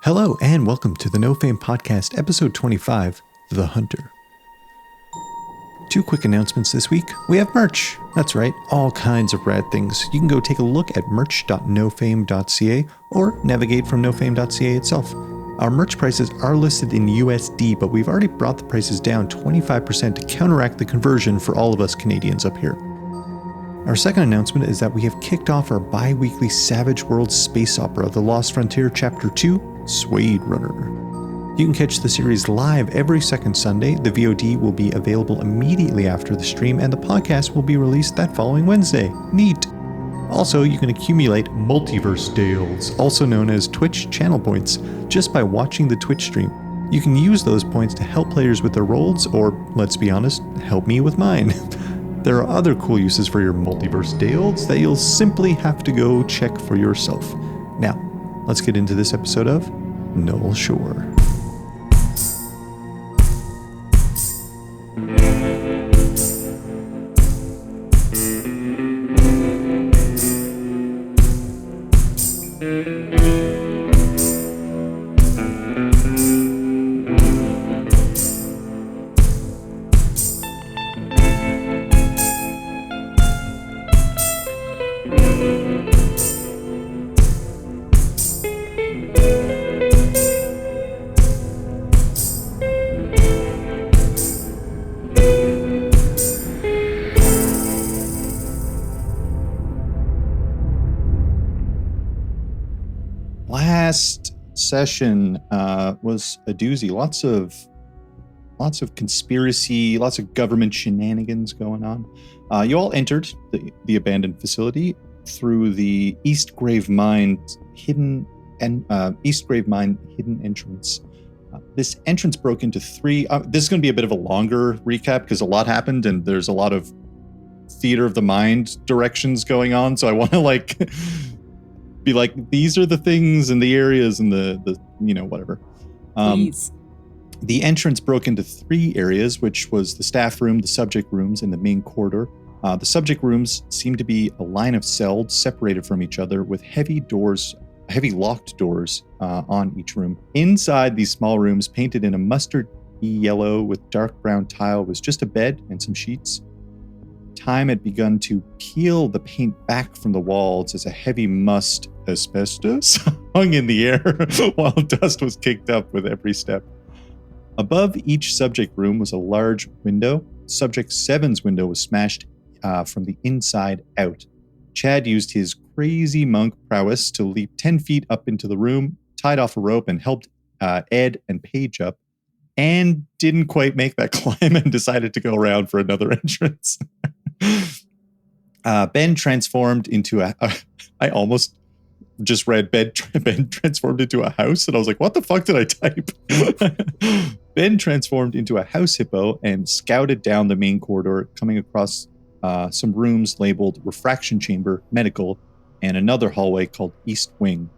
Hello and welcome to the No Fame Podcast, episode 25, The Hunter. Two quick announcements this week. We have merch. That's right, all kinds of rad things. You can go take a look at merch.nofame.ca or navigate from nofame.ca itself. Our merch prices are listed in USD, but we've already brought the prices down 25% to counteract the conversion for all of us Canadians up here. Our second announcement is that we have kicked off our bi-weekly Savage World space opera, The Lost Frontier Chapter 2, Suede Runner. You can catch the series live every second Sunday. The VOD will be available immediately after the stream, and the podcast will be released that following Wednesday. Neat! Also, you can accumulate multiverse deals, also known as Twitch channel points, just by watching the Twitch stream. You can use those points to help players with their rolls, or, let's be honest, help me with mine. There are other cool uses for your multiverse deals that you'll simply have to go check for yourself. Now, let's get into this episode of Null Shore. Last session was a doozy. Lots of conspiracy, lots of government shenanigans going on. You all entered the abandoned facility through the East Grave Mine hidden entrance. This entrance broke into three. This is going to be a bit of a longer recap because a lot happened and there's a lot of theater of the mind directions going on. So I want to be like, these are the things and the areas and the whatever. Please. The entrance broke into three areas, which was the staff room, the subject rooms, and the main corridor. The subject rooms seemed to be a line of cells separated from each other with heavy locked doors on each room. Inside these small rooms, painted in a mustard yellow with dark brown tile, was just a bed and some sheets. Time had begun to peel the paint back from the walls as a heavy must asbestos hung in the air while dust was kicked up with every step. Above each subject room was a large window. Subject 7's window was smashed from the inside out. Chad used his crazy monk prowess to leap 10 feet up into the room, tied off a rope, and helped Ed and Paige up, and didn't quite make that climb and decided to go around for another entrance. Ben transformed into I almost just read Ben transformed into a house, and I was like, what the fuck did I type? Ben transformed into a house hippo and scouted down the main corridor, coming across some rooms labeled Refraction Chamber, Medical, and another hallway called East Wing.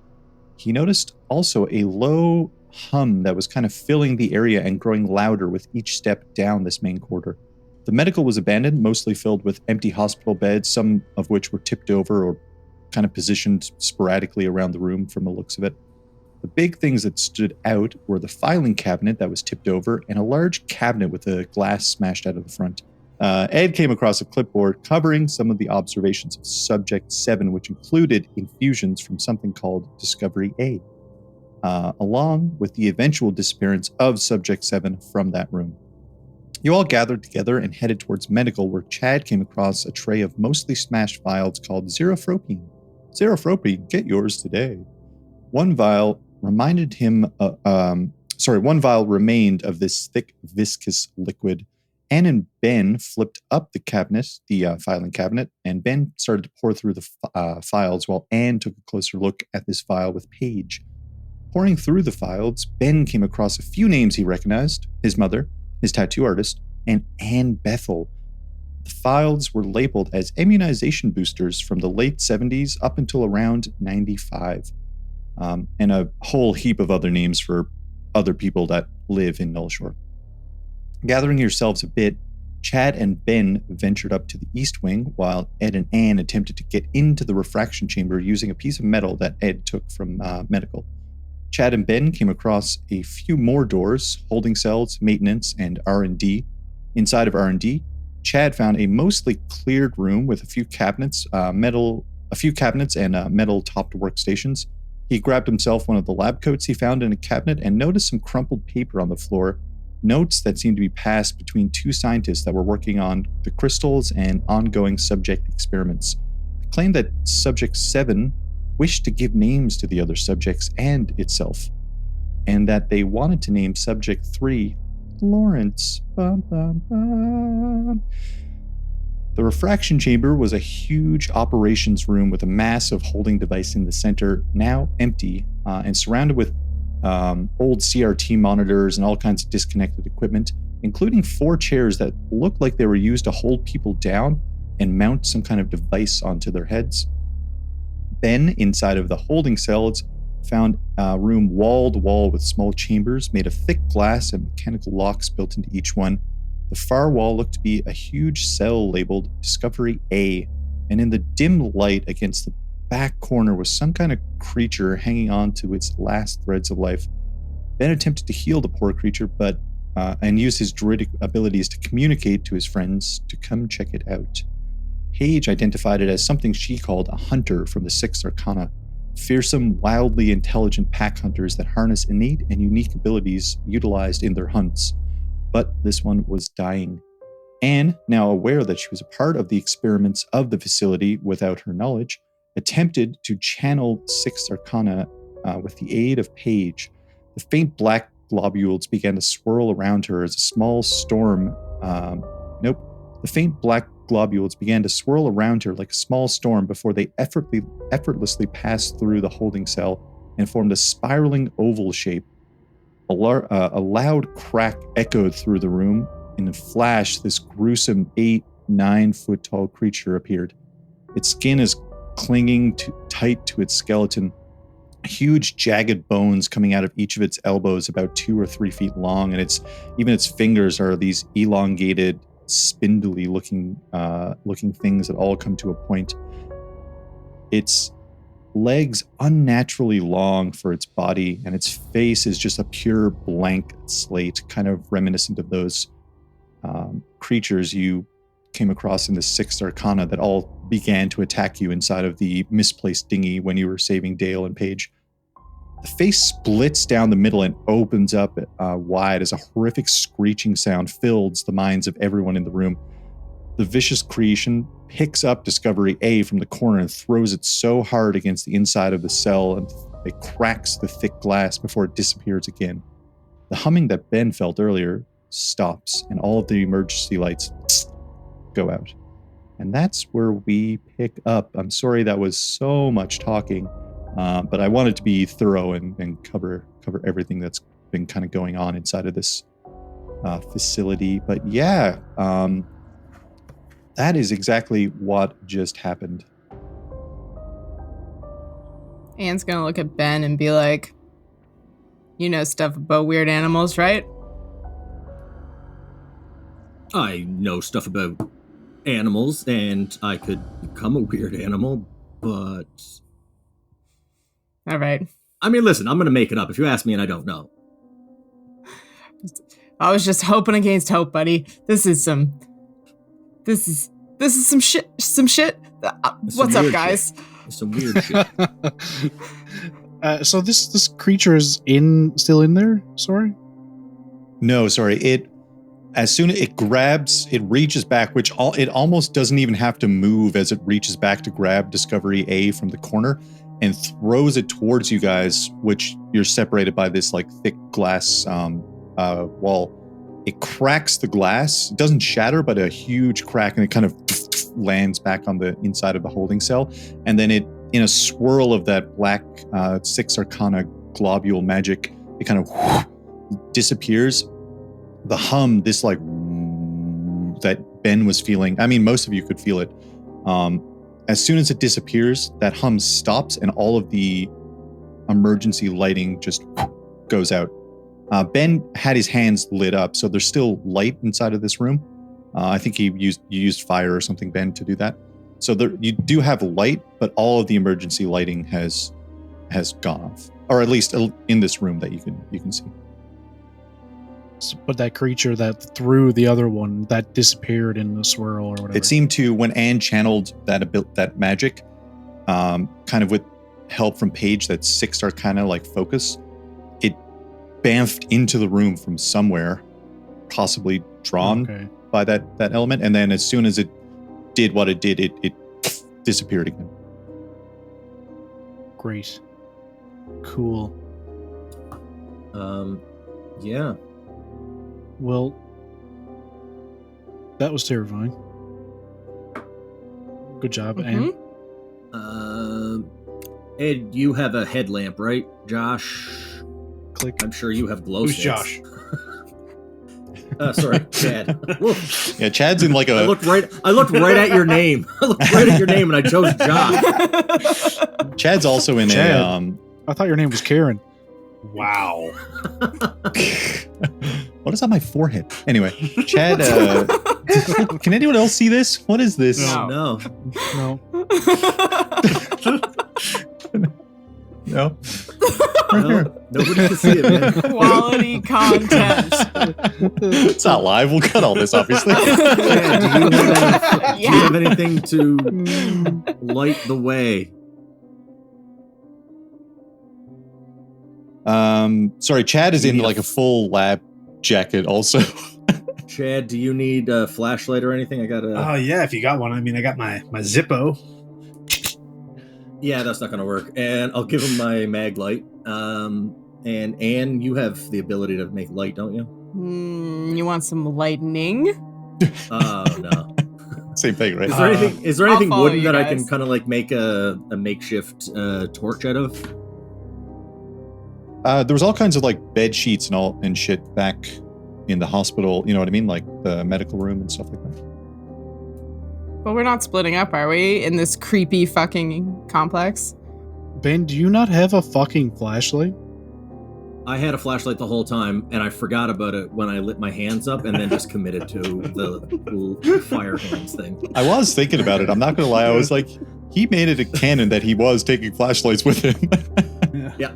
He noticed also a low hum that was kind of filling the area and growing louder with each step down this main corridor. The medical was abandoned, mostly filled with empty hospital beds, some of which were tipped over or kind of positioned sporadically around the room from the looks of it. The big things that stood out were the filing cabinet that was tipped over and a large cabinet with a glass smashed out of the front. Ed came across a clipboard covering some of the observations of Subject 7, which included infusions from something called Discovery A, along with the eventual disappearance of Subject 7 from that room. You all gathered together and headed towards Medical, where Chad came across a tray of mostly smashed vials called Xeropropine. Xeropropine, get yours today. One vial remained of this thick, viscous liquid. Anne and Ben flipped up the cabinet, the filing cabinet, and Ben started to pour through the files while Anne took a closer look at this file with Paige. Pouring through the files, Ben came across a few names he recognized: his mother, his tattoo artist, and Anne Bethyl. The files were labeled as immunization boosters from the late 70s up until around 95, and a whole heap of other names for other people that live in Null Shore. Gathering yourselves a bit, Chad and Ben ventured up to the East Wing while Ed and Anne attempted to get into the refraction chamber using a piece of metal that Ed took from Medical. Chad and Ben came across a few more doors, holding cells, maintenance, and R&D. Inside of R&D, Chad found a mostly cleared room with a few cabinets, and metal topped workstations. He grabbed himself one of the lab coats he found in a cabinet and noticed some crumpled paper on the floor, notes that seemed to be passed between two scientists that were working on the crystals and ongoing subject experiments. They claimed that Subject 7 wished to give names to the other subjects and itself, and that they wanted to name Subject 3 Lawrence. Bum, bum, bum. The Refraction Chamber was a huge operations room with a massive holding device in the center, now empty, and surrounded with old CRT monitors and all kinds of disconnected equipment, including 4 chairs that looked like they were used to hold people down and mount some kind of device onto their heads. Ben, inside of the holding cells, found a room wall to wall with small chambers made of thick glass and mechanical locks built into each one. The far wall looked to be a huge cell labeled Discovery A, and in the dim light against the back corner was some kind of creature hanging on to its last threads of life. Ben attempted to heal the poor creature, and used his druidic abilities to communicate to his friends to come check it out. Paige identified it as something she called a hunter from the Sixth Arcana, fearsome, wildly intelligent pack hunters that harness innate and unique abilities utilized in their hunts. But this one was dying. Anne, now aware that she was a part of the experiments of the facility without her knowledge, attempted to channel Sixth Arcana with the aid of Paige. The faint black globules began to swirl around her as a small storm. The faint black globules began to swirl around her like a small storm before they effortlessly passed through the holding cell and formed a spiraling oval shape. A loud crack echoed through the room. In a flash, this gruesome 8-9 foot tall creature appeared. Its skin is clinging tight to its skeleton. Huge jagged bones coming out of each of its elbows about 2 or 3 feet long, and its fingers are these elongated, spindly looking things that all come to a point. Its legs unnaturally long for its body, and its face is just a pure blank slate, kind of reminiscent of those creatures you came across in the Sixth Arcana that all began to attack you inside of the misplaced dinghy when you were saving Dale and Paige. The face splits down the middle and opens up wide as a horrific screeching sound fills the minds of everyone in the room. The vicious creation picks up Discovery A from the corner and throws it so hard against the inside of the cell and it cracks the thick glass before it disappears again. The humming that Ben felt earlier stops and all of the emergency lights go out. And that's where we pick up. I'm sorry that was so much talking. But I wanted to be thorough and cover everything that's been kind of going on inside of this facility. But yeah, that is exactly what just happened. Anne's gonna look at Ben and be like, "You know stuff about weird animals, right?" I know stuff about animals, and I could become a weird animal, but... All right. I mean, listen, I'm going to make it up if you ask me and I don't know. I was just hoping against hope, buddy. This is some shit. What's up, guys? Some weird shit. So this creature is still in there? Sorry? No, sorry. As soon as it grabs, it reaches back, it almost doesn't even have to move as it reaches back to grab Discovery A from the corner and throws it towards you guys, which you're separated by this like thick glass wall. It cracks the glass. It doesn't shatter, but a huge crack, and it kind of lands back on the inside of the holding cell. And then it, in a swirl of that black Sixth Arcana globule magic, it kind of disappears. The hum, this like that Ben was feeling, I mean, most of you could feel it. As soon as it disappears, that hum stops and all of the emergency lighting just goes out. Ben had his hands lit up, so there's still light inside of this room. I think you used fire or something, Ben, to do that. So you do have light, but all of the emergency lighting has gone off. or at least in this room that you can see. But that creature that threw the other one, that disappeared in the swirl or whatever. It seemed to, when Anne channeled that magic, kind of with help from Paige, that 6-star kind of like focus, it bamfed into the room from somewhere, possibly drawn by that element, and then as soon as it did what it did, it disappeared again. Great. Cool. Yeah. Well, that was terrifying. Good job, Anne. Ed, you have a headlamp, right? Josh? Click. I'm sure you have glow Who's sticks. Josh? Sorry, Chad. Yeah, Chad's in like a... I looked right at your name. I looked right at your name and I chose Josh. Chad's also in Chad. I thought your name was Karen. Wow. What is on my forehead? Anyway, Chad, can anyone else see this? What is this? No. No? Nobody can see it, man. Quality content. It's not live. We'll cut all this, obviously. Yeah, do you have anything to light the way? Sorry, Chad is in like a full lab jacket also. Chad, do you need a flashlight or anything? I got a... Oh, yeah, if you got one. I mean, I got my Zippo. Yeah, that's not going to work. And I'll give him my mag light. And Anne, you have the ability to make light, don't you? You want some lightning? Oh, no. Same thing, right? Is there anything wooden that guys. I can kind of like make a makeshift torch out of? There was all kinds of like bed sheets and shit back in the hospital. You know what I mean? Like the medical room and stuff like that. But we're not splitting up, are we? In this creepy fucking complex? Ben, do you not have a fucking flashlight? I had a flashlight the whole time, and I forgot about it when I lit my hands up, and then just committed to the fire hands thing. I was thinking about it. I'm not going to lie. I was like, he made it a canon that he was taking flashlights with him. Yeah.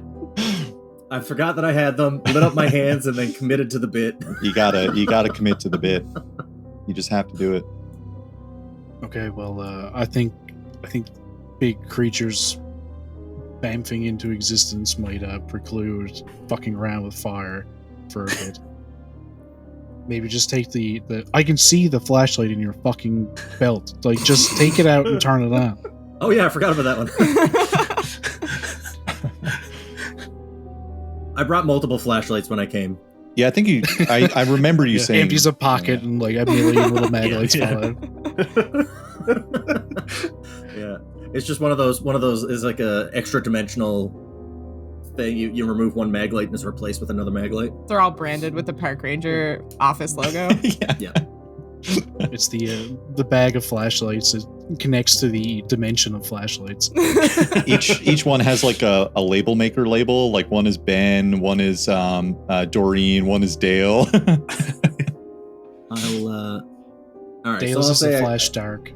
I forgot that I had them, lit up my hands, and then committed to the bit. You gotta commit to the bit. You just have to do it. Okay, well, I think big creatures bamfing into existence might preclude fucking around with fire for a bit. Maybe just take the I can see the flashlight in your fucking belt. Like, just take it out and turn it on. Oh yeah, I forgot about that one. I brought multiple flashlights when I came. Yeah, I think I remember you saying... Empties a pocket and like a million little mag lights fall out. Yeah, it's just one of those is like a extra dimensional thing. You remove one mag light and it's replaced with another mag light. They're all branded with the Park Ranger office logo. Yeah. It's the bag of flashlights. It connects to the dimension of flashlights. Each one has like a label maker label. Like one is Ben, one is Doreen, one is Dale. All right. Dale's so is the flash dark.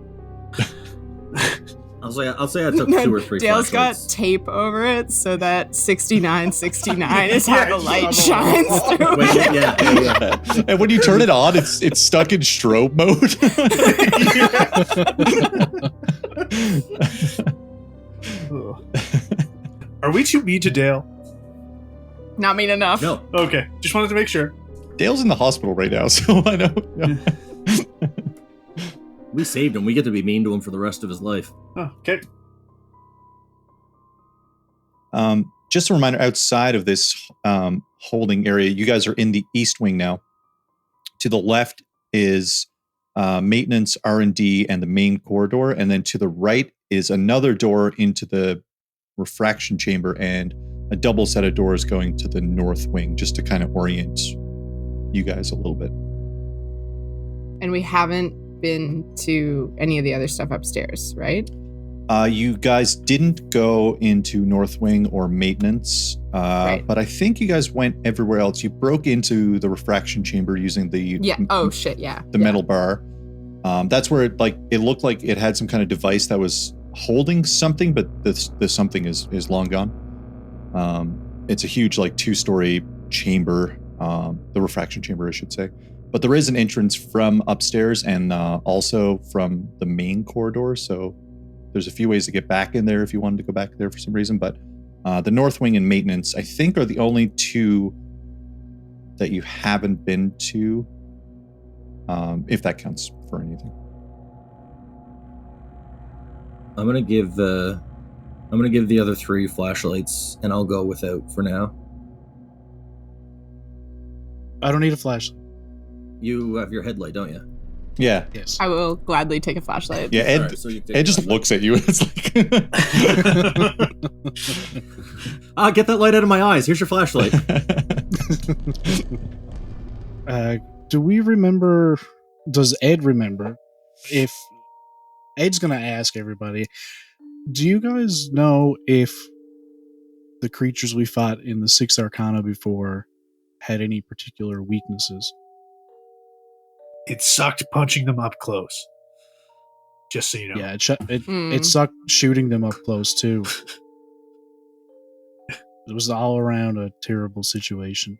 I'll say I took 2 or 3. Dale's got flashlights. tape over it so that 6969 is how the light shines through. Wait, it. yeah. And when you turn it on, it's stuck in strobe mode. Are we too mean to Dale? Not mean enough. No. Okay, just wanted to make sure. Dale's in the hospital right now, so I know. We saved him. We get to be mean to him for the rest of his life. Oh, okay. Just a reminder, outside of this holding area, you guys are in the East Wing now. To the left is maintenance, R&D, and the main corridor. And then to the right is another door into the Refraction Chamber and a double set of doors going to the North Wing, just to kind of orient you guys a little bit. And we haven't been to any of the other stuff upstairs, right? You guys didn't go into North Wing or maintenance, Right. but I think you guys went everywhere else. You broke into the Refraction Chamber using the metal bar. That's where it looked like it had some kind of device that was holding something, but the something is long gone. It's a huge, like, 2-story chamber, the refraction chamber, I should say. But there is an entrance from upstairs and also from the main corridor. So there's a few ways to get back in there if you wanted to go back there for some reason. But the North Wing and Maintenance, I think, are the only two that you haven't been to, if that counts for anything. I'm gonna give the other 3 flashlights, and I'll go without for now. I don't need a flashlight. You have your headlight, don't you? Yeah. Yes. I will gladly take a flashlight. Yeah, Ed, Alright, so you take Ed just flashlight. looks at you and it's like... Get that light out of my eyes. Here's your flashlight. Do we remember? Does Ed remember? If Ed's gonna ask everybody, do you guys know if the creatures we fought in the 6th Arcana before had any particular weaknesses? It sucked punching them up close. Just so you know. Yeah, it sucked shooting them up close too. It was all around a terrible situation.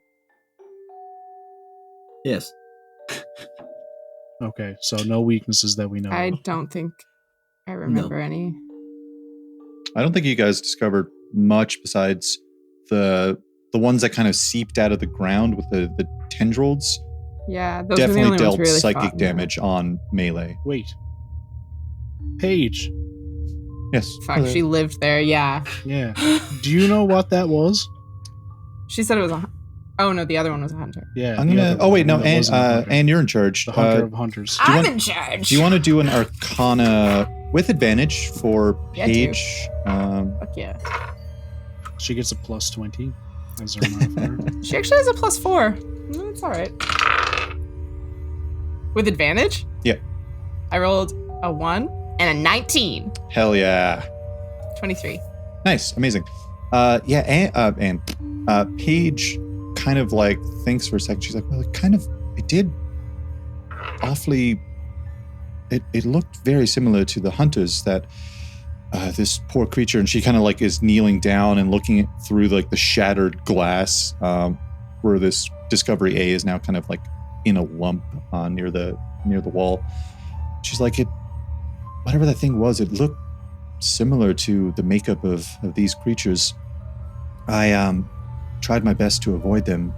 Yes. Okay, so no weaknesses that we know I of. don't think I remember any. I don't think you guys discovered much besides the ones that kind of seeped out of the ground with the tendrils. Yeah, those Definitely were the only dealt ones we really psychic fought in there. damage on melee. Wait. Paige. Yes. Fuck, she lived there, yeah. Yeah. Do you know what that was? She said it was a... Oh, no, the other one was a hunter. Yeah. I'm the gonna. other Oh wait, no, one that wasn't a hunter. and you're in charge. The hunter of hunters. you I'm want- in charge! Do you want to do an Arcana with advantage for Yeah, Paige? Fuck yeah. She gets a plus 20 as her modifier. She actually has a +4. No, it's alright. With advantage? Yeah. I rolled a 1 and a 19. Hell yeah! 23. Nice, amazing. And Paige kind of like thinks for a second. She's like, well, it did awfully. It looked very similar to the hunters that this poor creature, and she kind of like is kneeling down and looking through like the shattered glass where this Discovery A is now kind of like in a lump near the wall. She's like, whatever that thing was, it looked similar to the makeup of these creatures. I tried my best to avoid them.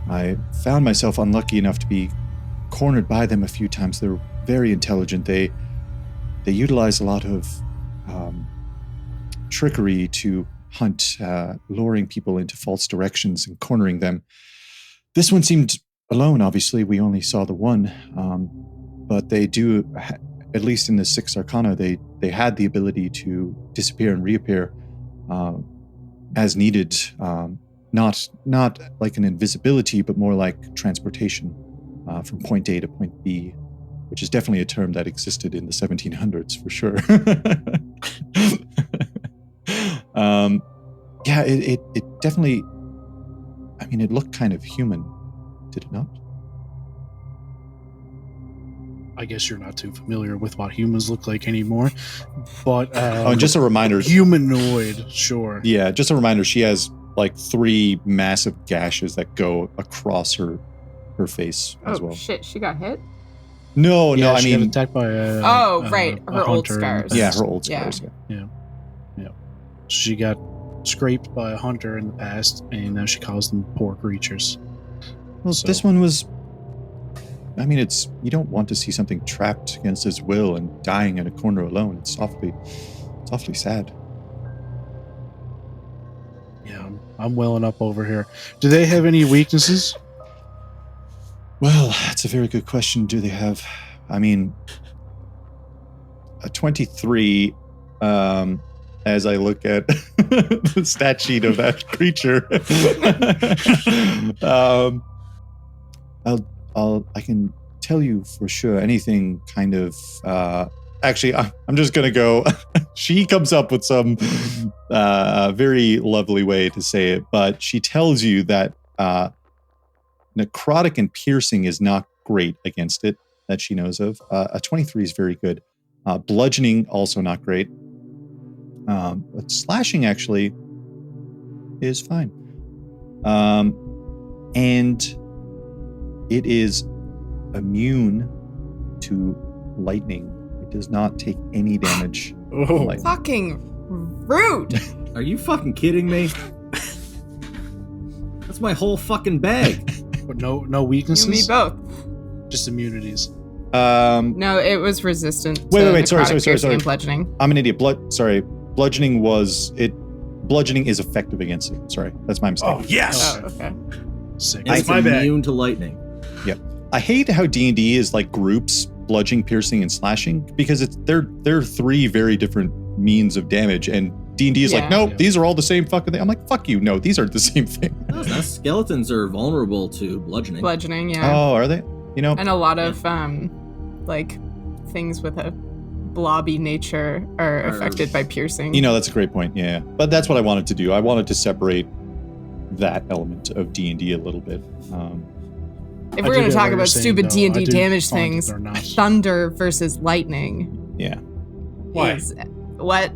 I found myself unlucky enough to be cornered by them a few times. They're very intelligent. They utilize a lot of trickery to hunt, luring people into false directions and cornering them. This one seemed alone, obviously. We only saw the one. But they do, at least in the 6th Arcana, they had the ability to disappear and reappear as needed. Not like an invisibility, but more like transportation from point A to point B, which is definitely a term that existed in the 1700s for sure. It definitely, I mean, it looked kind of human, did it not? I guess you're not too familiar with what humans look like anymore. But And just a reminder. humanoid, sure. Yeah, just a reminder, she has like 3 massive gashes that go across her face as Oh, well. shit, she got hit? No, Yeah, I she got mean, attacked by a Right, a her old hunter in the scars. past. yeah, her old Yeah. scars. Yeah. She got scraped by a hunter in the past, and now she calls them poor creatures. Well, So- this one was. I mean, you don't want to see something trapped against its will and dying in a corner alone. It's awfully sad. Yeah, I'm welling up over here. Do they have any weaknesses? Well, that's a very good question. Do they have? I mean, a 23. As I look at the stat sheet of that creature, I can tell you for sure anything kind of. Actually, I'm just gonna go. She comes up with some very lovely way to say it, but she tells you that necrotic and piercing is not great against it that she knows of. A 23 is very good. Bludgeoning also not great. But slashing actually is fine. And it is immune to lightning. It does not take any damage from Oh, lightning. Fucking rude. Are you fucking kidding me? That's my whole fucking bag. But no You weaknesses. and me both. Just immunities. No, it was resistant. Wait, to sorry. necrotic piercing and bludgeoning. I'm an idiot. Bludgeoning is effective against it. Sorry, that's my mistake. oh yes. Oh, okay. Sick. That's It's my bad. immune to lightning. I hate how D&D is like groups, bludgeoning, piercing, and slashing, because they're three very different means of damage, and D&D is like, Yeah. no, Yeah. these are all the same fucking thing. I'm like, fuck you. No, these aren't the same thing. No, it's not. Skeletons are vulnerable to bludgeoning. Bludgeoning, yeah. Oh, are they? You know, And a lot of like things with a blobby nature are affected by piercing. that's a great point. Yeah, but that's what I wanted to do. I wanted to separate that element of D&D a little bit. if I we're do going to get talk what you're about saying, stupid though. D&D I do damage find that things, they're not. thunder versus lightning Yeah, Why? is what?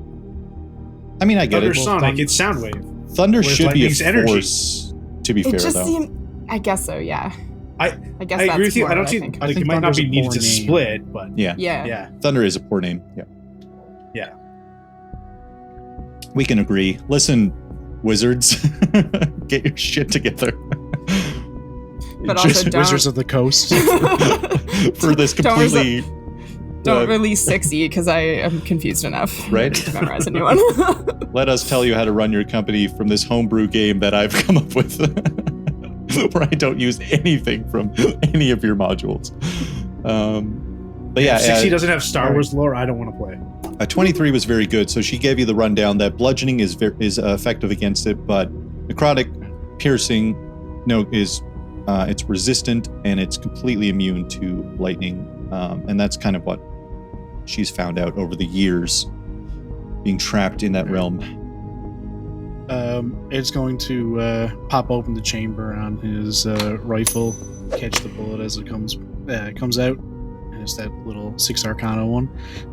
I mean, I get Thunder it. Sonic, it's Soundwave. Thunder Whereas should be a lightning's energy. force. To be It fair, just though. seemed. I guess so. Yeah. I guess I that's agree with you. more I don't what see think. I like think it might not Thunder's be a needed poor to name. split, but Yeah. Yeah. yeah. Thunder is a poor name. Yeah. Yeah. We can agree. Listen, wizards, get your shit together. But also Just don't- Wizards of the Coast. for this Don't completely Don't release 6E because I am confused enough Right. to memorize a new one. let us tell you how to run your company from this homebrew game that I've come up with, where I don't use anything from any of your modules. But yeah, If 60 doesn't have Star Wars lore, I don't want to play. 23 was very good. So she gave you the rundown that bludgeoning is effective against it, but necrotic piercing is it's resistant and it's completely immune to lightning, and that's kind of what she's found out over the years being trapped in that realm. It's going to pop open the chamber on his rifle, catch the bullet as it comes out, and it's that little 6 Arcana one,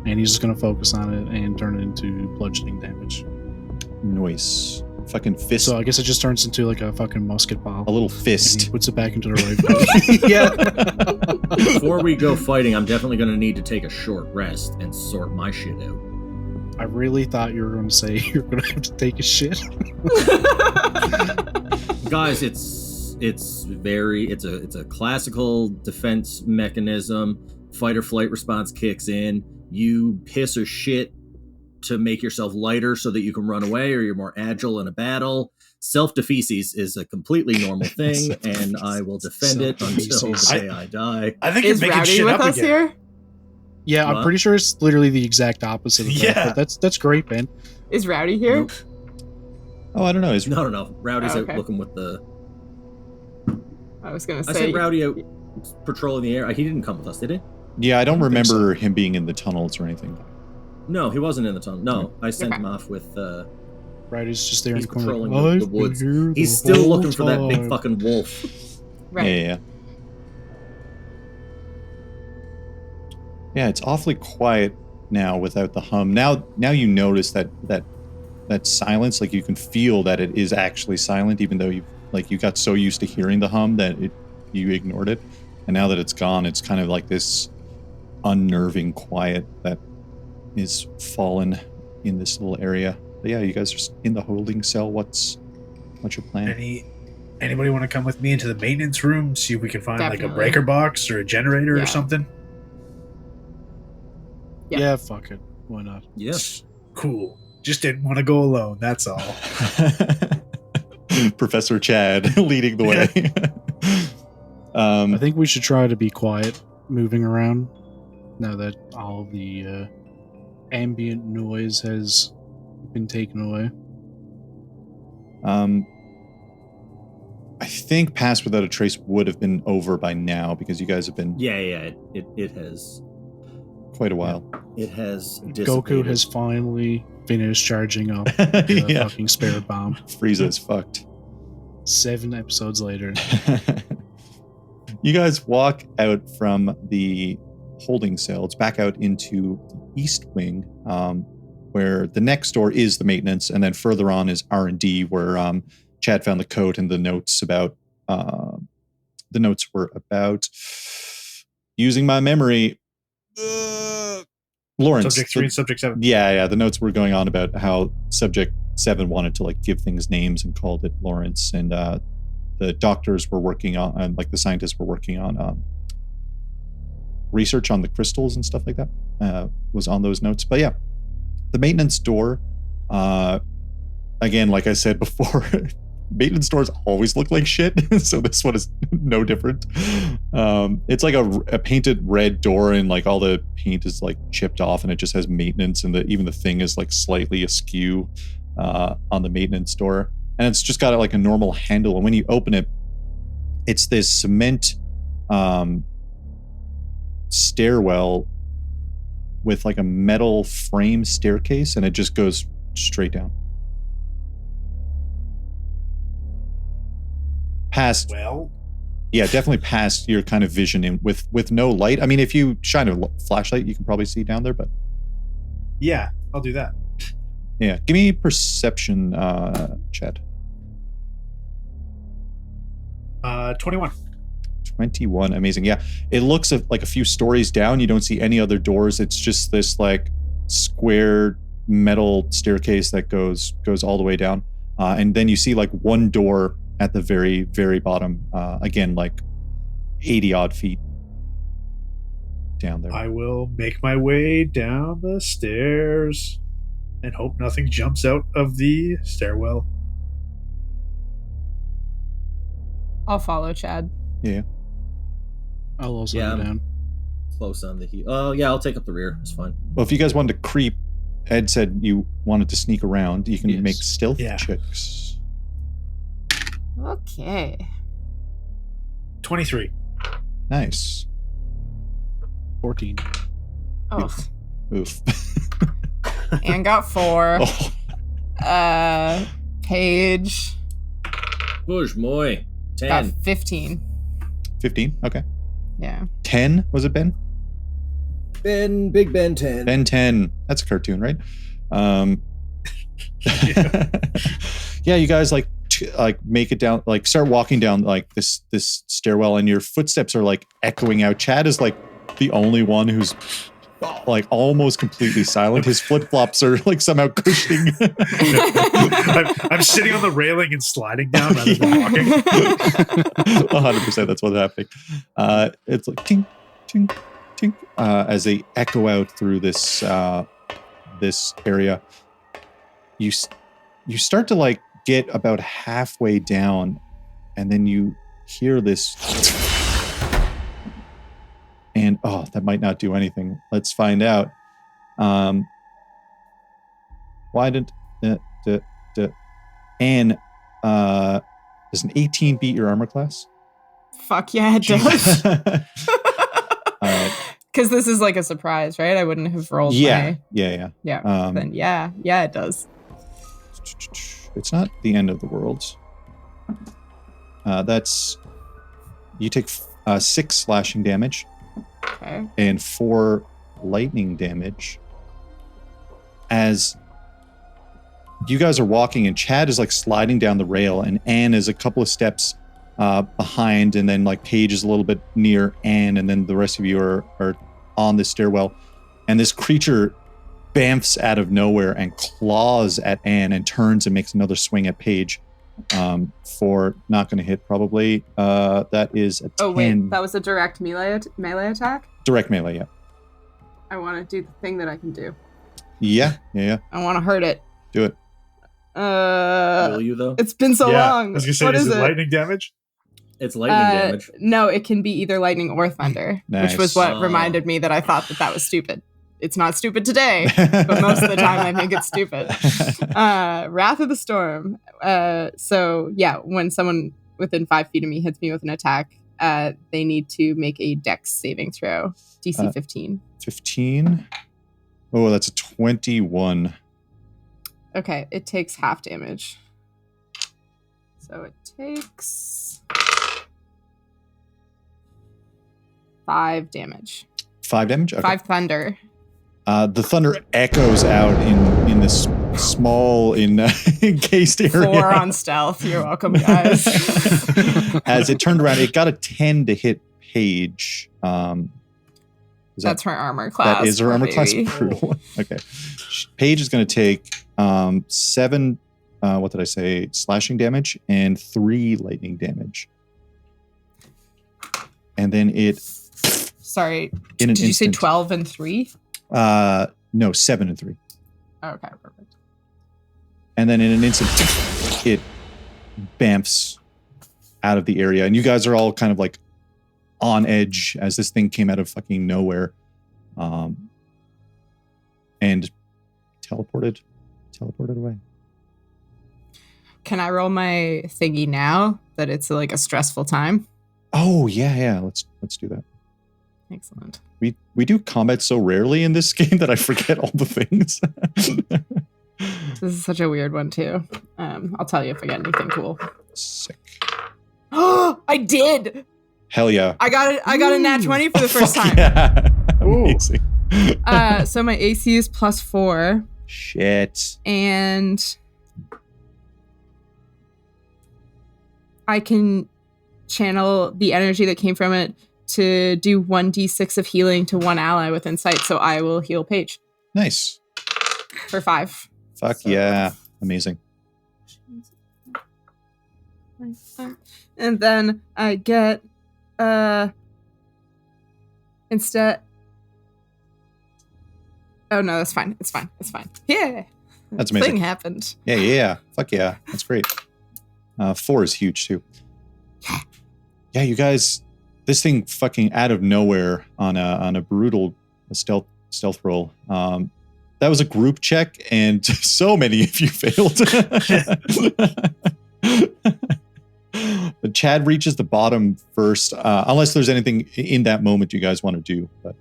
and he's just going to focus on it and turn it into bludgeoning damage. Noise. Fucking fist. So I guess it just turns into like a fucking musket ball. A little And he fist. puts it back into the rifle. Yeah. Before we go fighting, I'm definitely going to need to take a short rest and sort my shit out. I really thought you were going to say you're going to have to take a shit. Guys, it's a classical defense mechanism. Fight or flight response kicks in. You piss or shit to make yourself lighter so that you can run away or you're more agile in a battle. Self-defeces is a completely normal thing, and I will defend it until the day I die. I think Is you're making Rowdy shit with up us again. here? Yeah, What? I'm pretty sure it's literally the exact opposite of that. Yeah. But that's great, Ben. Is Rowdy here? Nope. Oh, I don't know. Is No. Rowdy's Oh, out okay. looking with the... I was gonna I say. sent Rowdy out patrolling the air. He didn't come with us, did he? Yeah, I don't I don't think remember him being in the tunnels or anything. No, he wasn't in the tunnel. No, I sent Okay. him off with... Rowdy's just there He's in the corner. patrolling Like, the "I've woods. been here He's the still whole looking for that big time." fucking wolf. Right. Yeah. Yeah, it's awfully quiet now without the hum. Now you notice that silence, like you can feel that it is actually silent, even though you got so used to hearing the hum that you ignored it. And now that it's gone, it's kind of like this unnerving quiet that is fallen in this little area. But yeah, you guys are in the holding cell. What's your plan? Anybody want to come with me into the maintenance room, see if we can find like a Definitely. breaker box or a generator Yeah. or something? Yeah. Yeah, fuck it. Why not? Yes. Cool. Just didn't want to go alone, that's all. Professor Chad leading the way. I think we should try to be quiet moving around now that all of the ambient noise has been taken away. I think Pass Without a Trace would have been over by now because you guys have been Yeah. It has. quite a while. It has dissipated. Goku has finally finished charging up the Yeah. fucking spirit bomb. Frieza's fucked. 7 episodes later. You guys walk out from the holding cell. It's back out into the east wing, where the next door is the maintenance, and then further on is R&D, where Chad found the code and the notes about. The notes were about using my memory. Lawrence. Subject 3 and Subject 7. Yeah. The notes were going on about how Subject 7 wanted to like give things names and called it Lawrence, and the doctors were working on, and like the scientists were working on research on the crystals and stuff like that. Was on those notes, but yeah, the maintenance door. Again, like I said before, maintenance doors always look like shit, so this one is no different. It's like a painted red door, and like all the paint is like chipped off, and it just has maintenance, and even the thing is like slightly askew on the maintenance door, and it's just got like a normal handle, and when you open it, it's this cement stairwell with like a metal frame staircase, and it just goes straight down. Past, Well, yeah, definitely past your kind of vision in, with no light. I mean, if you shine a flashlight, you can probably see down there, but yeah, I'll do that. yeah, give me perception, Chad. 21. 21, amazing. Yeah, it looks like a few stories down. You don't see any other doors. It's just this like square metal staircase that goes all the way down, and then you see like one door at the very, very bottom, again, like 80 odd feet down there. I will make my way down the stairs and hope nothing jumps out of the stairwell. I'll follow Chad. Yeah. I'll also Yeah, go down. Close on the heel. Oh, yeah, I'll take up the rear. It's fine. Well, if you guys wanted to creep, Ed said you wanted to sneak around. You can Yes. make stealth Yeah. checks. Okay. 23. Nice. 14. Oh, Oof. and got 4. Oh, Paige Push, moi. got 10. 15. 15. Okay. Yeah. 10 was it, Ben? Big Ben 10. Ben 10. That's a cartoon, right? Yeah, you guys like make it down, like start walking down like this stairwell, and your footsteps are like echoing out. Chad is like the only one who's like almost completely silent. His flip-flops are like somehow cushioning. I'm sitting on the railing and sliding down rather than walking. 100%, that's what's happening. It's like tink, tink, tink, as they echo out through this area. You start to like get about halfway down, and then you hear this, and that might not do anything. Let's find out. Why didn't Anne, does an 18 beat your armor class? Fuck yeah, it does. Alright. Because this is like a surprise, right? I wouldn't have rolled Yeah. Yeah, then yeah, it does. It's not the end of the world. That's, you take 6 slashing damage Okay. and 4 lightning damage as you guys are walking, and Chad is like sliding down the rail, and Anne is a couple of steps behind, and then like Paige is a little bit near Anne, and then the rest of you are on this stairwell, and this creature bamfs out of nowhere and claws at Anne and turns and makes another swing at Paige for not going to hit probably. That is a 10. Oh wait, that was a direct melee attack? Direct melee, yeah. I want to do the thing that I can do. Yeah. I want to hurt it. Do it. Will you, though? It's been so Yeah, long. I was going to say, What is is it it? lightning damage? It's lightning damage. No, it can be either lightning or thunder, Nice. which was what reminded me that I thought that was stupid. It's not stupid today, but most of the time I think it's stupid. Wrath of the Storm. So yeah, when someone within 5 feet of me hits me with an attack, they need to make a dex saving throw. DC 15. 15. Oh, that's a 21. Okay, it takes half damage. So it takes 5 damage. 5 damage? Okay. 5 thunder. The thunder echoes out in this small encased area. 4 on stealth. You're welcome, guys. As it turned around, it got a 10 to hit Paige. That's her armor class. That is her armor class. baby. Brutal. Okay. Paige is going to take 7, what did I say? Slashing damage and 3 lightning damage. And then it... Sorry. In an Did you say instant. 12 and 3? No, 7 and 3. Okay, perfect. And then in an instant, it bamfs out of the area. And you guys are all kind of like on edge as this thing came out of fucking nowhere. And teleported away. Can I roll my thingy now that it's like a stressful time? Oh, yeah. Let's do that. Excellent. We do combat so rarely in this game that I forget all the things. This is such a weird one too. I'll tell you if I get anything cool. Sick. Oh, I did! Hell yeah. I got a nat 20 for the first time. Yeah. Amazing. So my AC is +4. Shit. And I can channel the energy that came from it to do 1d6 of healing to one ally within sight. So I will heal Paige Nice. for 5. Fuck So- yeah. Amazing. And then I get instead. Oh no, that's fine. It's fine. Yeah. That's amazing. Thing happened. Yeah. Fuck yeah. That's great. 4 is huge too. Yeah, you guys, this thing fucking out of nowhere on a brutal stealth roll. That was a group check, and so many of you failed. But Chad reaches the bottom first, unless there's anything in that moment you guys want to do. But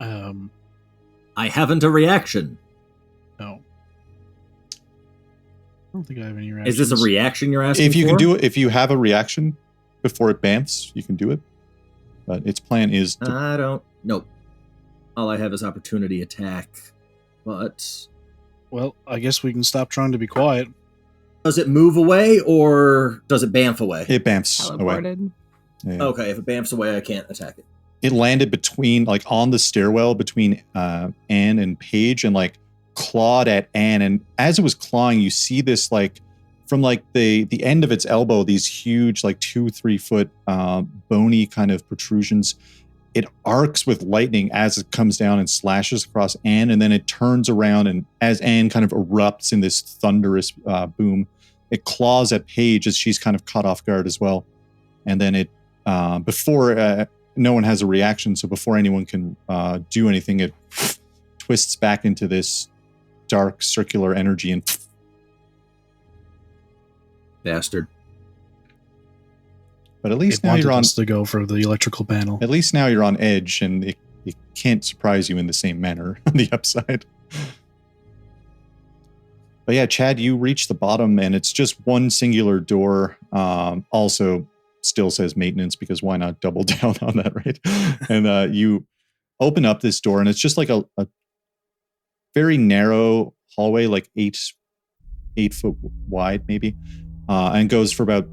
I haven't a reaction. No. I don't think I have any reactions. Is this a reaction you're asking if you for? can do it, if you have a reaction before it bamfs, you can do it. But its plan is to I don't. Nope. All I have is opportunity attack. But Well, I guess we can stop trying to be quiet. does it move away or does it bamf away? it bamfs away. Teleported. Yeah. Okay, if it bamfs away, I can't attack it. It landed between, like, on the stairwell between Anne and Paige, and like clawed at Anne. And as it was clawing, you see this, like, from like the end of its elbow, these huge, like 2-3 foot bony kind of protrusions. It arcs with lightning as it comes down and slashes across Anne, and then it turns around, and as Anne kind of erupts in this thunderous boom, it claws at Paige as she's kind of caught off guard as well. And then it, before no one has a reaction, so before anyone can do anything, it twists back into this dark circular energy and Bastard. but at least It now wanted you're on us to go for the electrical panel. at least now you're on edge, and it can't surprise you in the same manner on the upside. But yeah, Chad, you reach the bottom, and it's just one singular door. Also still says maintenance, because why not double down on that, right? And you open up this door, and it's just like a very narrow hallway, like 8 foot wide maybe, and goes for about,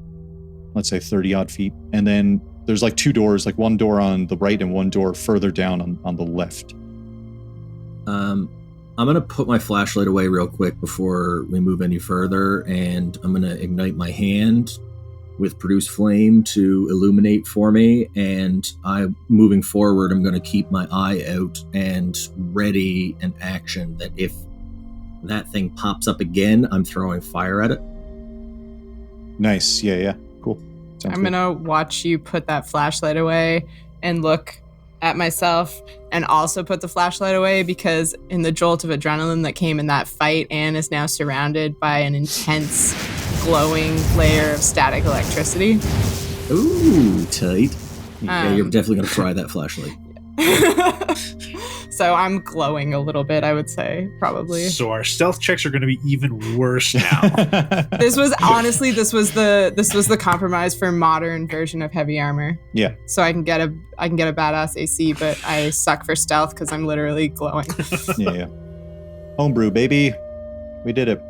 let's say, 30 odd feet. And then there's like 2 doors, like one door on the right and one door further down on the left. I'm going to put my flashlight away real quick before we move any further, and I'm going to ignite my hand with produce flame to illuminate for me, and moving forward, I'm going to keep my eye out and ready an action that if that thing pops up again, I'm throwing fire at it. Nice. Yeah. Cool. Sounds I'm good. gonna watch you put that flashlight away and look at myself and also put the flashlight away, because in the jolt of adrenaline that came in that fight, Anne is now surrounded by an intense glowing layer of static electricity. Ooh, tight. Yeah, you're Um, definitely going to fry that flashlight. So I'm glowing a little bit, I would say, probably. So our stealth checks are going to be even worse now. This was the compromise for modern version of heavy armor. Yeah. So I can get a badass AC, but I suck for stealth because I'm literally glowing. Yeah. Homebrew, baby. We did it.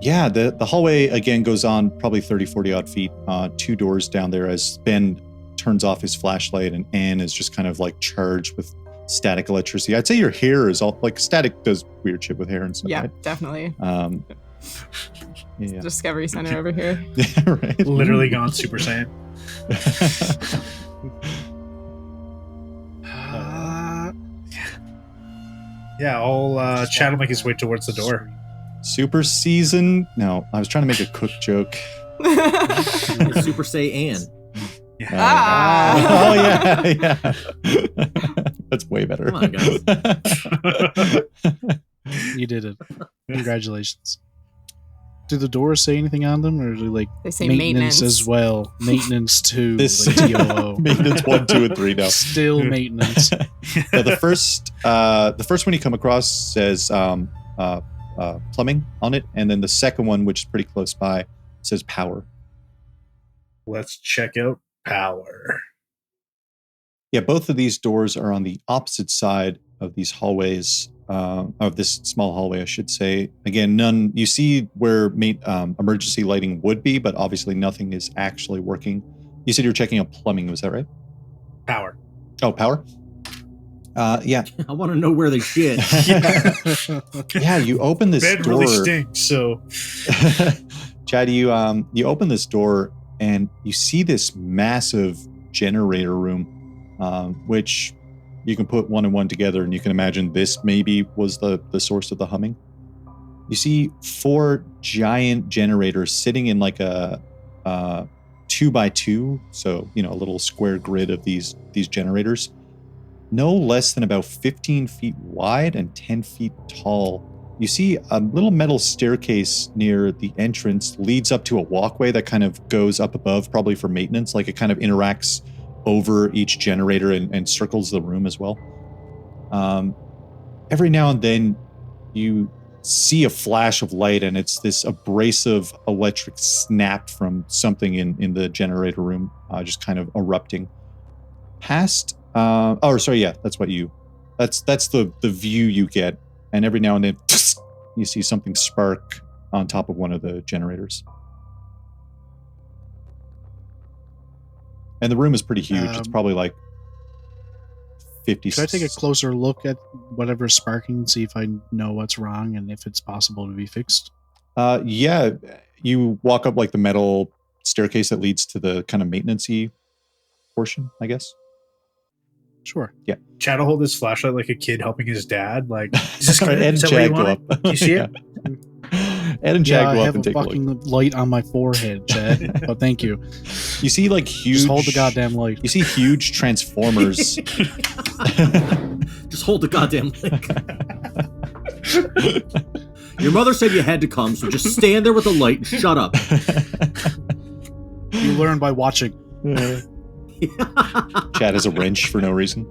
Yeah, the hallway again goes on probably 30, 40 odd feet. 2 doors down there as Ben turns off his flashlight and Anne is just kind of like charged with static electricity. I'd say your hair is all like static does weird shit with hair and stuff. Yeah, right? definitely. Yeah. Discovery Center over here. Yeah, right. Literally gone Super Saiyan. Yeah, I'll Chad will make his way towards the door. Super season. No, I was trying to make a cook joke. Super Say Ann. Yeah. Ah. Oh yeah. That's way better. Come on, guys. You did it. Congratulations. Do the doors say anything on them, or do They say maintenance maintenance. as well? Maintenance 2, This like TOO. maintenance 1, 2, and 3 now. Still maintenance. Yeah, the first one you come across says plumbing on it, and then the second one, which is pretty close by, says power. Let's check out power. Yeah, both of these doors are on the opposite side of these hallways, of this small hallway, I should say. Again, none. You see where emergency lighting would be, but obviously nothing is actually working. You said you were checking out plumbing, was that right? Power. Oh, power. Yeah. I want to know where they shit. Yeah, you open this Bed door. really stinks, so Chad, you open this door and you see this massive generator room, which you can put 1 and 1 together, and you can imagine this maybe was the source of the humming. You see 4 giant generators sitting in like a 2x2, so a little square grid of these generators, no less than about 15 feet wide and 10 feet tall. You see a little metal staircase near the entrance leads up to a walkway that kind of goes up above, probably for maintenance, like it kind of interacts over each generator and circles the room as well. Every now and then you see a flash of light, and it's this abrasive electric snap from something in the generator room, just kind of erupting. That's the view you get, and every now and then you see something spark on top of one of the generators. And the room is pretty huge. It's probably like 50. Should I take a closer look at whatever's sparking and see if I know what's wrong and if it's possible to be fixed? Yeah, you walk up like the metal staircase that leads to the kind of maintenance-y portion, I guess. Sure. Yeah. Chad will hold his flashlight like a kid helping his dad. Like, is this Ed good? and Is that where you Chad go want up. it? Do you see it? Ed and Chad I go up have and a take a fucking look. light on my forehead, Chad. But thank you. You see like huge... Just hold the goddamn light. You see huge transformers. Just hold the goddamn link. Your mother said you had to come, so just stand there with the light and shut up. You learn by watching. Chad has a wrench for no reason.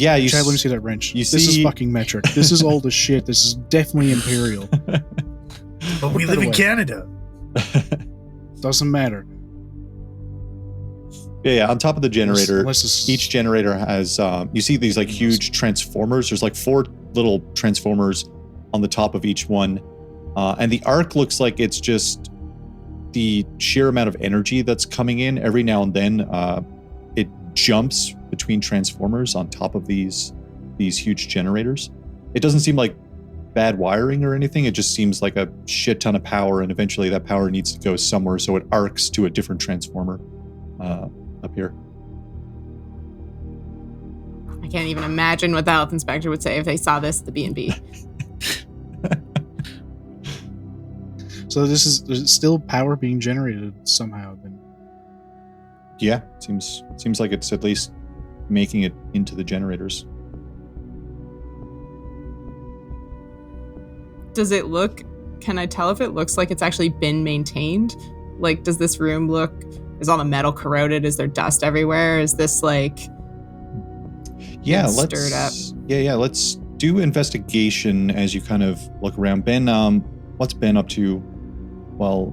Yeah, you Chad, let me see that wrench. you This is see- fucking metric. This is old as shit. This is definitely imperial. But we live in Canada. Doesn't matter. Yeah, on top of the generator, Unless it's- each generator has, you see these like huge transformers. There's like 4 little transformers on the top of each one. And the arc looks like it's just the sheer amount of energy that's coming in. Every now and then, it jumps between transformers on top of these huge generators. It doesn't seem like bad wiring or anything. It just seems like a shit ton of power, and eventually that power needs to go somewhere, so it arcs to a different transformer up here. I can't even imagine what the health inspector would say if they saw this at the B&B. So there's still power being generated somehow. Then Yeah, seems like it's at least making it into the generators. Does it look, can I tell if it looks like it's actually been maintained? Like, does this room look, is all the metal corroded? Is there dust everywhere? Is this like Yeah, been let's stirred up? Yeah, let's do investigation as you kind of look around. Ben, what's Ben up to while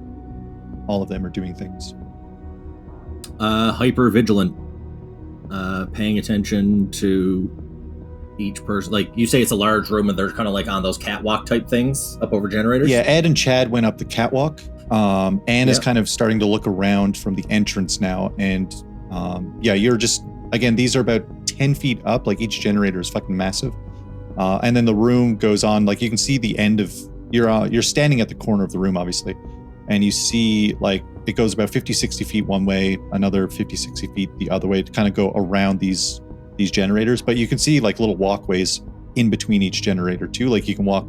all of them are doing things? Hyper vigilant. paying attention to each person. Like, you say it's a large room and they're kind of like on those catwalk type things up over generators? Yeah, Ed and Chad went up the catwalk. Anne is kind of starting to look around from the entrance now. And you're just, again, these are about 10 feet up. Like, each generator is fucking massive. And then the room goes on, like, you can see the end of, you're standing at the corner of the room, obviously. And you see, like, it goes about 50, 60 feet one way, another 50, 60 feet the other way to kind of go around these generators. But you can see, like, little walkways in between each generator, too. Like, you can walk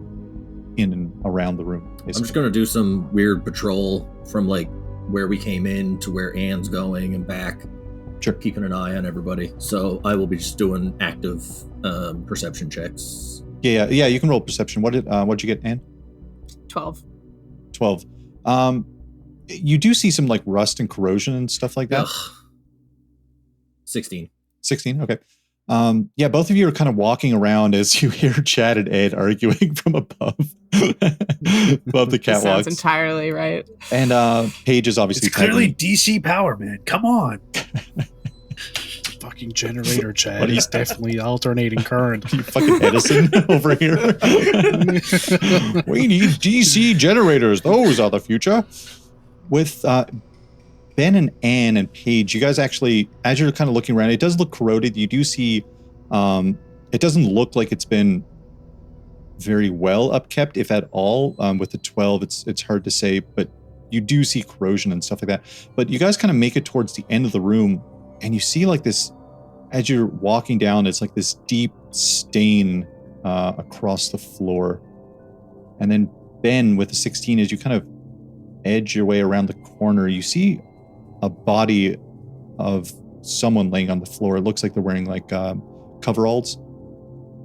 in and around the room, basically. I'm just going to do some weird patrol from, like, where we came in to where Anne's going and back. Sure. Keeping an eye on everybody. So I will be just doing active perception checks. Yeah, you can roll perception. What'd you get, Anne? 12. 12. You do see some, like, rust and corrosion and stuff like that. Ugh. 16. 16, okay. Both of you are kind of walking around as you hear Chad and Ed arguing from above the catwalks. Sounds entirely right. And Paige is obviously It's clearly DC power, man. Come on. Fucking generator, Chad. He's definitely alternating current. You fucking Edison over here. We need DC generators. Those are the future. With Ben and Anne and Paige, you guys actually, as you're kind of looking around, it does look corroded. You do see, it doesn't look like it's been very well upkept, if at all. With the 12, it's hard to say, but you do see corrosion and stuff like that. But you guys kind of make it towards the end of the room, and you see, like, this, as you're walking down, it's like this deep stain across the floor. And then Ben, with the 16, as you kind of edge your way around the corner, you see a body of someone laying on the floor. It looks like they're wearing, like, coveralls,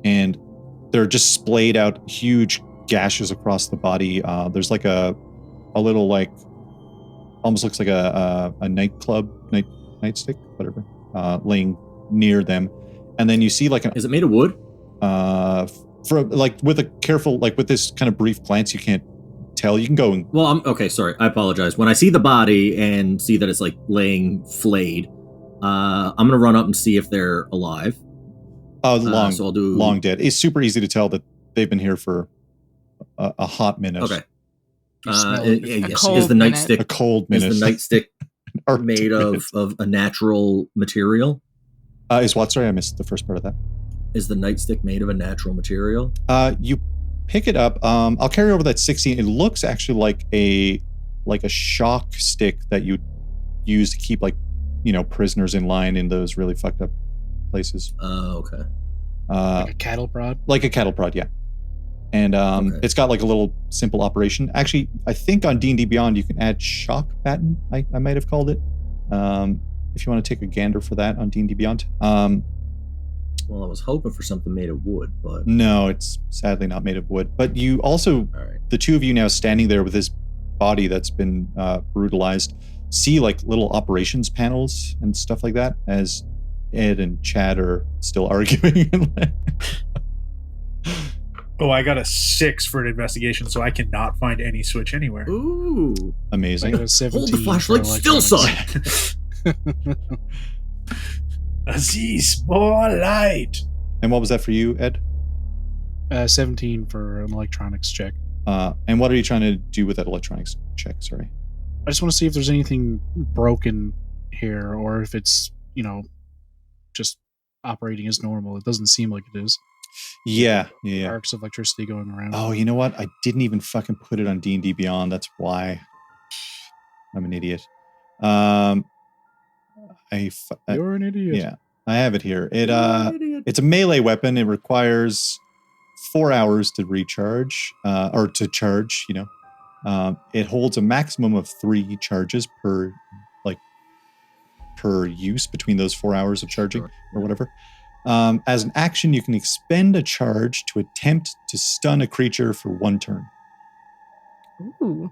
and they're just splayed out huge gashes across the body. There's like a little, like, almost looks like a nightstick, whatever, laying near them. And then you see, like, is it made of wood? For, like, with a careful, like, with this kind of brief glance, you can't tell. You can go and... Well, okay, sorry, I apologize. When I see the body and see that it's, like, laying flayed, I'm gonna run up and see if they're alive. Oh, so I'll do... long dead. It's super easy to tell that they've been here for a hot minute. Okay. Yes. Is the nightstick a cold minute? Is the nightstick made of a natural material? Is what? Sorry, I missed the first part of that. Is the nightstick made of a natural material? You pick it up. I'll carry over that 16. It looks actually like a shock stick that you use to keep, like, prisoners in line in those really fucked up places. Oh, okay. Like a cattle prod? Like a cattle prod, yeah. And It's got, like, a little simple operation. Actually, I think on D&D Beyond you can add shock baton, I might have called it. If you want to take a gander for that on D&D Beyond. Well, I was hoping for something made of wood, but... No, it's sadly not made of wood. But you also, the two of you now standing there with this body that's been brutalized, see, like, little operations panels and stuff like that as Ed and Chad are still arguing. Oh, I got a 6 for an investigation, so I cannot find any switch anywhere. Ooh. Amazing. I got a 17. Hold the flashlight still, son! Aziz, more light! And what was that for you, Ed? 17 for an electronics check. And what are you trying to do with that electronics check? Sorry. I just want to see if there's anything broken here, or if it's, just operating as normal. It doesn't seem like it is. Yeah. Arcs of electricity going around. Oh, you know what? I didn't even fucking put it on D&D Beyond. That's why. I'm an idiot. You're an idiot. Yeah, I have it here. It's a melee weapon. It requires 4 hours to recharge, or to charge. It holds a maximum of 3 charges per use between those 4 hours of charging, or whatever. As an action, you can expend a charge to attempt to stun a creature for 1 turn. Ooh.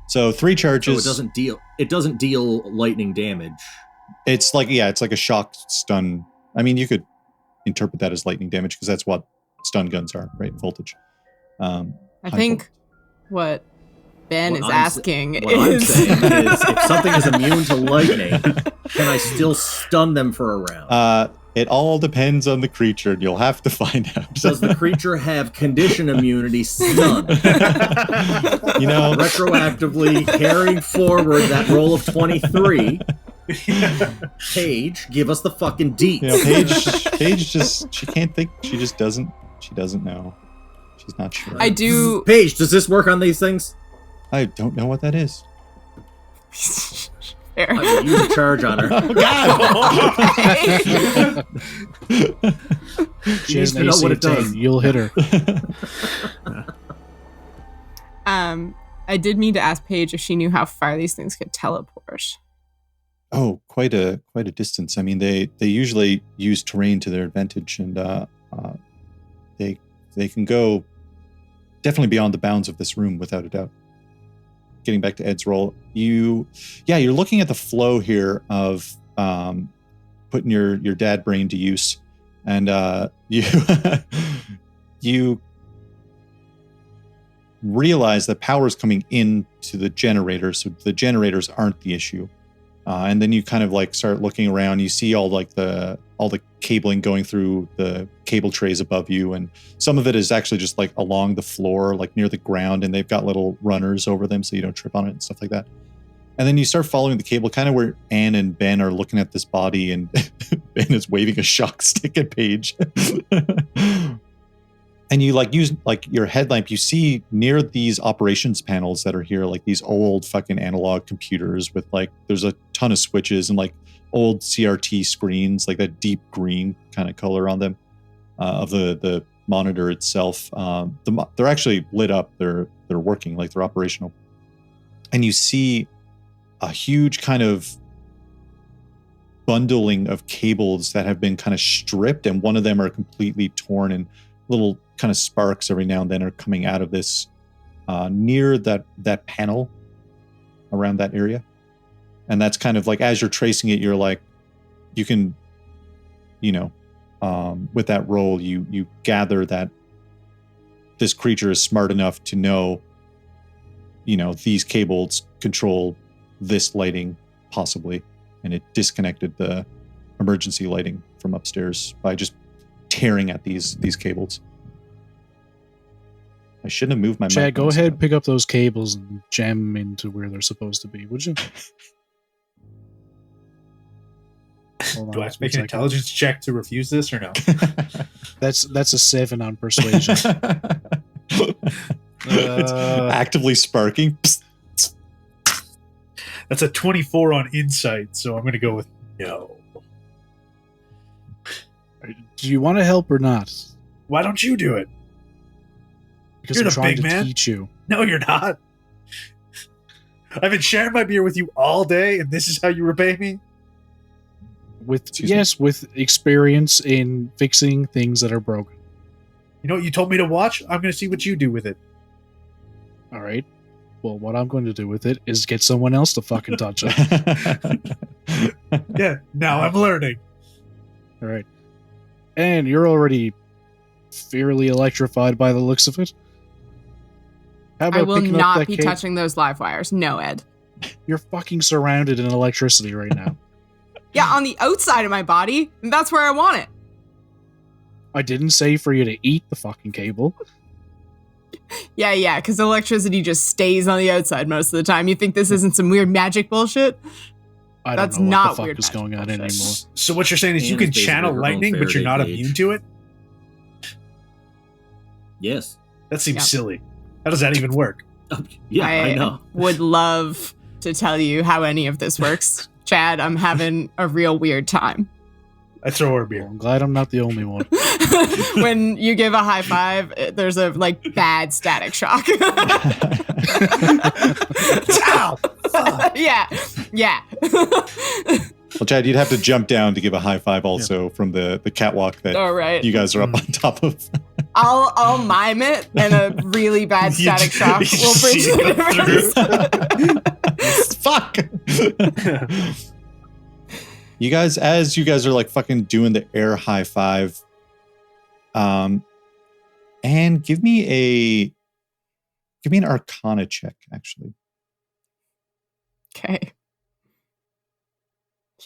So 3 charges. So it doesn't deal lightning damage. It's like a shock stun. I mean, you could interpret that as lightning damage because that's what stun guns are, right? Voltage. I think what Ben What is I'm asking What I'm is saying is, if something is immune to lightning, can I still stun them for a round? It all depends on the creature, and you'll have to find out. Does the creature have condition immunity stun? You know, Retroactively carrying forward that roll of 23. Paige, give us the fucking deets. you know, Paige just, she can't think. She just doesn't. She doesn't know. She's not sure. I do. Paige, does this work on these things? I don't know what that is. Fair. I mean, you charge on her. Oh God! She has to an know AC what of it does. 10. You'll hit her. I did mean to ask Paige if she knew how far these things could teleport. Oh, quite a distance. I mean, they usually use terrain to their advantage, and they can go definitely beyond the bounds of this room without a doubt. Getting back to Ed's roll, you're looking at the flow here of putting your dad brain to use, and you realize that power is coming into the generator, so the generators aren't the issue. And then you kind of like start looking around. You see all the cabling going through the cable trays above you, and some of it is actually just like along the floor, like near the ground, and they've got little runners over them so you don't trip on it and stuff like that. And then you start following the cable, kind of where Anne and Ben are looking at this body, and Ben is waving a shock stick at Paige. And you like use like your headlamp, you see near these operations panels that are here, like these old fucking analog computers with like, there's a ton of switches and like old CRT screens, like that deep green kind of color on them of the monitor itself. They're actually lit up. They're working, like they're operational. And you see a huge kind of bundling of cables that have been kind of stripped, and one of them are completely torn, and little kind of sparks every now and then are coming out of this near that panel around that area. And that's kind of like, as you're tracing it, you're like, you can, with that roll, you gather that this creature is smart enough to know, these cables control this lighting possibly, and it disconnected the emergency lighting from upstairs by just tearing at these cables. I shouldn't have moved my Chad, mic go on, so- ahead, pick up those cables and jam them into where they're supposed to be, would you? Hold Do I on have to make one an second. intelligence check to refuse this or no? That's a 7 on persuasion. Actively sparking. Psst. That's a 24 on insight, so I'm going to go with no. Do you want to help or not? Why don't you do it? Because You're I'm the trying big to man. teach you. No, you're not. I've been sharing my beer with you all day, and this is how you repay me? With experience in fixing things that are broken. You know what you told me to watch? I'm going to see what you do with it. All right. Well, what I'm going to do with it is get someone else to fucking touch it. Yeah, now I'm learning. All right. And you're already fairly electrified by the looks of it. How I will picking up not that be cable? touching those live wires. No, Ed. You're fucking surrounded in electricity right now. Yeah, on the outside of my body, and that's where I want it. I didn't say for you to eat the fucking cable. Yeah, because electricity just stays on the outside most of the time. You think this isn't some weird magic bullshit? I don't That's know not what the fuck weird is going on magic anymore. So what you're saying is you And can it's basically channel her own lightning, but you're not Faraday immune cage. to it? Yes. That seems Yeah. silly. How does that even work? Yeah, I know. Would love to tell you how any of this works. Chad, I'm having a real weird time. I throw her a Well, beer. I'm glad I'm not the only one. When you give a high five, there's a bad static shock. Ow! Fuck! Yeah. Well, Chad, you'd have to jump down to give a high five also from the catwalk that All right. you guys are up on top of. I'll mime it, and a really bad You static j- shock you will bridge see the it difference. Fuck. You guys, as you guys are like fucking doing the air high five, and give me Give me an Arcana check, actually. Okay.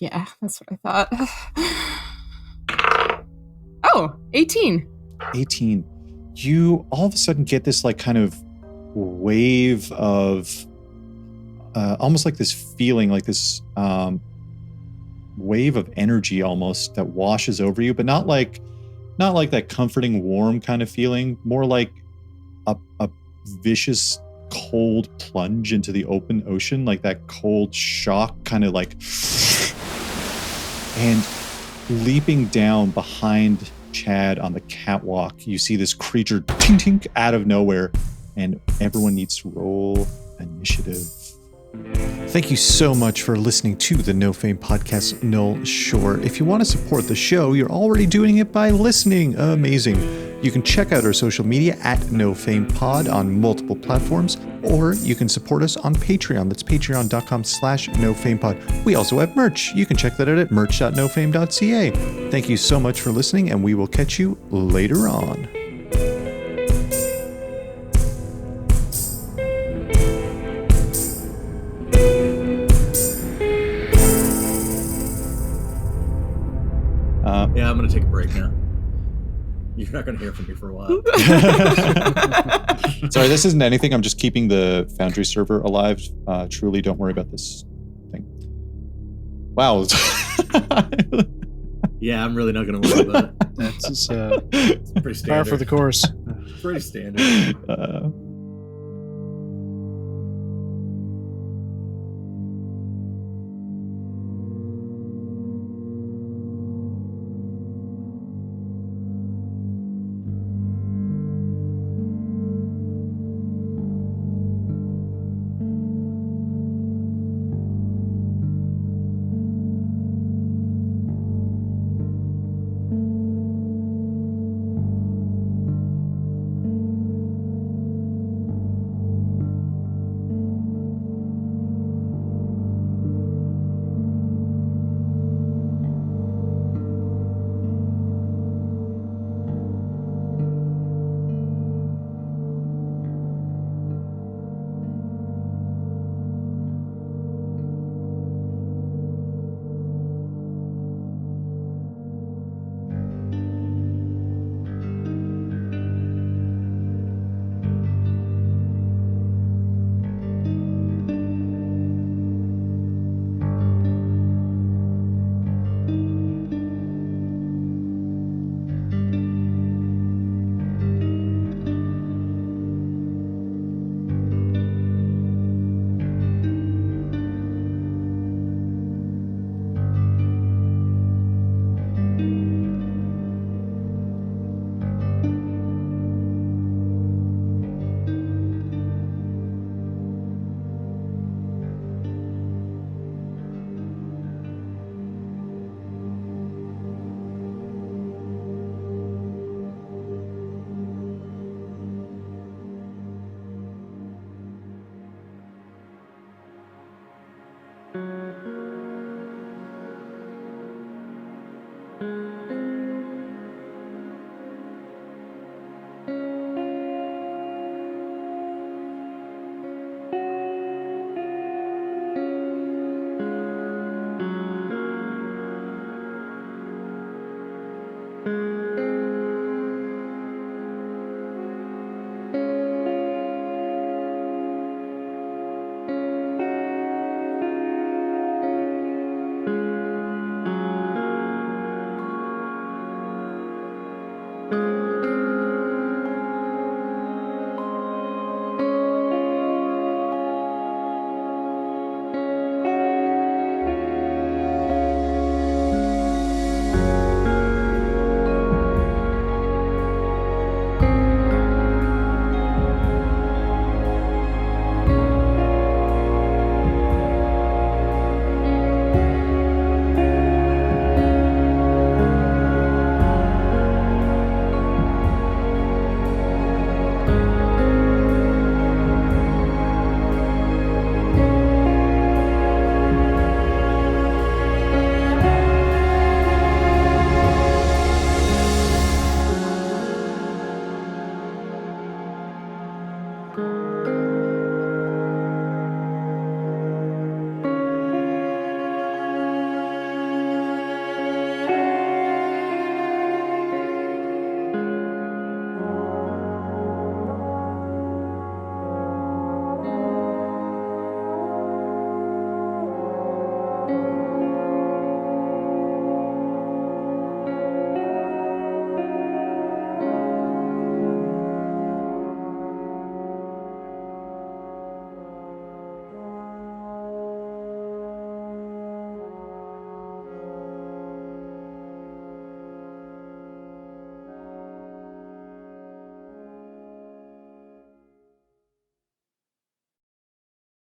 Yeah, that's what I thought. Oh, 18. 18. You all of a sudden get this like kind of wave of almost like this feeling, like this wave of energy almost that washes over you, but not like that comforting warm kind of feeling, more like a vicious cold plunge into the open ocean, like that cold shock kind of like, and leaping down behind Chad on the catwalk, you see this creature tink tink out of nowhere, and everyone needs to roll initiative. Thank you so much for listening to the No Fame podcast, Null Shore. If you want to support the show, you're already doing it by listening. Amazing. You can check out our social media at No Fame Pod on multiple platforms, or you can support us on Patreon. That's patreon.com/nofamepod. We also have merch. You can check that out at merch.nofame.ca. Thank you so much for listening, and we will catch you later on. Yeah, I'm going to take a break now. You're not going to hear from me for a while. Sorry, this isn't anything. I'm just keeping the Foundry server alive. Truly, don't worry about this thing. Wow. Yeah, I'm really not going to worry about it. That's It's pretty standard. par for the course. Pretty standard.